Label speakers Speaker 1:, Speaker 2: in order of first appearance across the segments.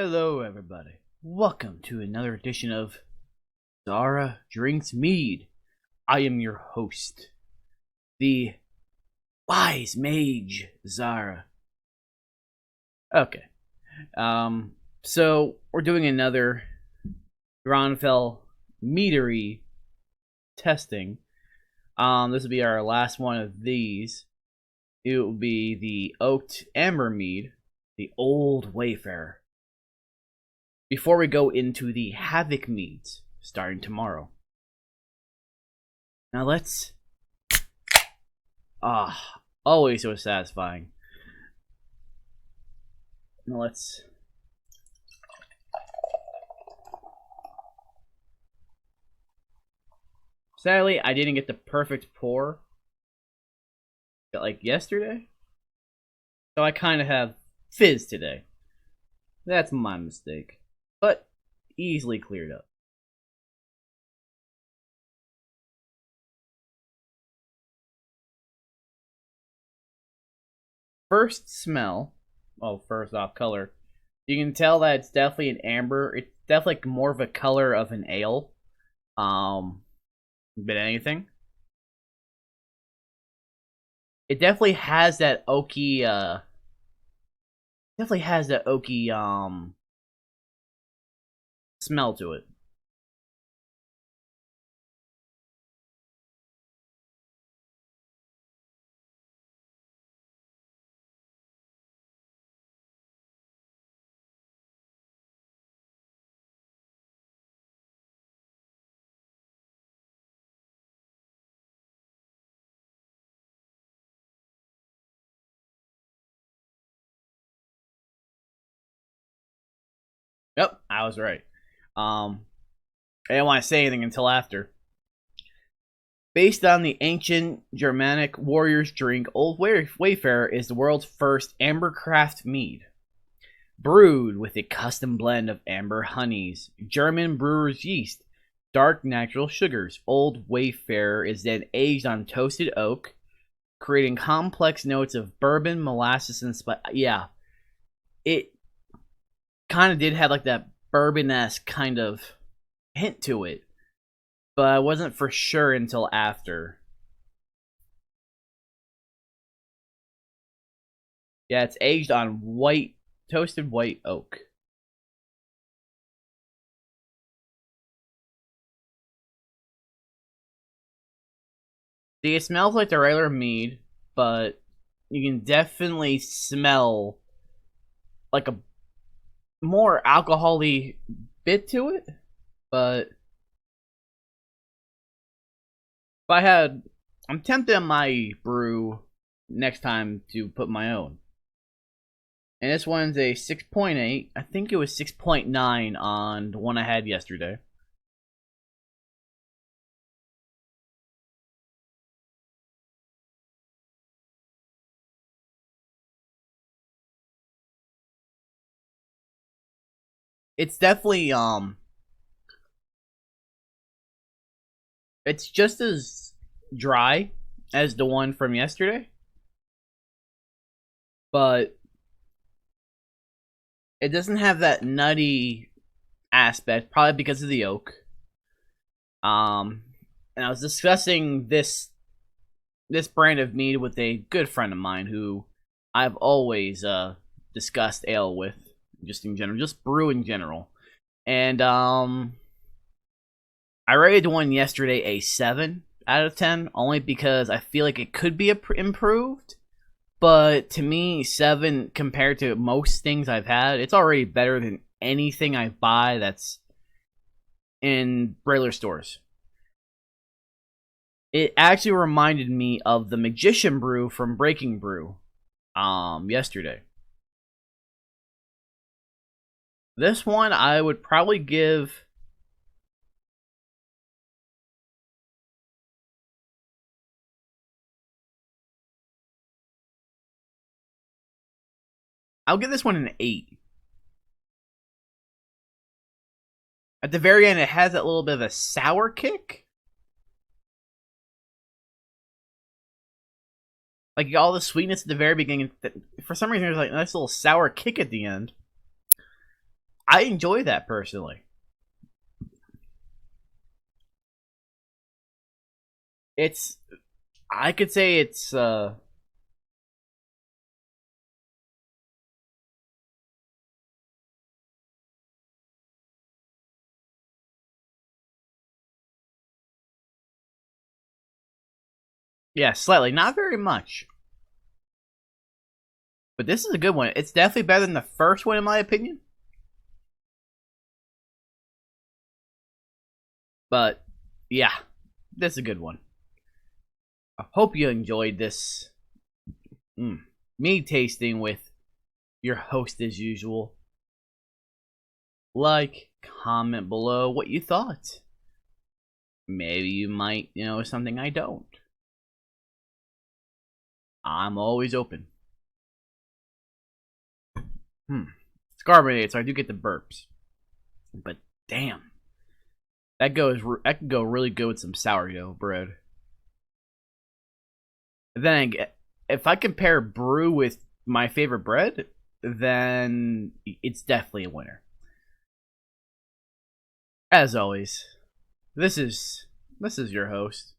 Speaker 1: Hello, everybody. Welcome to another edition of Zara Drinks Mead. I am your host, the wise mage Zara. Okay. So we're doing another Groennfell Meadery testing. This will be our last one of these. It will be the Oaked Amber Mead, the Old Wayfarer. Before we go into the Havoc Meads, starting tomorrow. Now let's... always so satisfying. Now let's... Sadly, I didn't get the perfect pour like yesterday. So I kind of have fizz today. That's my mistake. But easily cleared up. First smell, well, first off color, you can tell that it's definitely an amber. It's definitely more of a color of an ale, than anything. It definitely has that oaky, smell to it. Yep, I was right. I didn't want to say anything until after. Based on the ancient Germanic warrior's drink, Old Wayfarer is the world's first ambercraft mead. Brewed with a custom blend of amber honeys, German brewer's yeast, dark natural sugars, Old Wayfarer is then aged on toasted oak, creating complex notes of bourbon, molasses, and spice. Yeah, it kind of did have like that bourbon-esque kind of hint to it, but I wasn't for sure until after. Yeah, it's aged on toasted white oak. See, it smells like the regular mead, but you can definitely smell like a more alcohol-y bit to it. But I'm tempted on my brew next time to put my own. And this one's a 6.8. I think it was 6.9 on the one I had yesterday. It's definitely it's just as dry as the one from yesterday, but it doesn't have that nutty aspect, probably because of the oak. And I was discussing this brand of mead with a good friend of mine who I've always discussed ale with, just in general, just brew in general. And I rated one yesterday a 7 out of 10, only because I feel like it could be improved. But to me, 7 compared to most things I've had, it's already better than anything I buy that's in regular stores. It actually reminded me of the Magician Brew from Breaking Brew yesterday. This one I would probably give... I'll give this one an 8. At the very end, it has that little bit of a sour kick. Like all the sweetness at the very beginning. For some reason, there's like a nice little sour kick at the end. I enjoy that personally. It's, I could say it's yeah, slightly, not very much. But this is a good one. It's definitely better than the first one in my opinion. But yeah, this is a good one. I hope you enjoyed this mead tasting with your host as usual. Like, comment below what you thought. Maybe you might know something I don't. I'm always open. It's carbonated, so I do get the burps. But damn, that could go really good with some sourdough bread. Then if I compare brew with my favorite bread, then it's definitely a winner. As always, this is your host.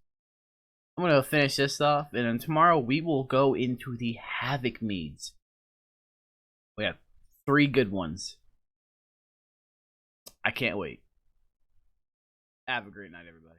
Speaker 1: I'm gonna finish this off, and then tomorrow we will go into the Havoc Meads. We have 3 good ones. I can't wait. Have a great night, everybody.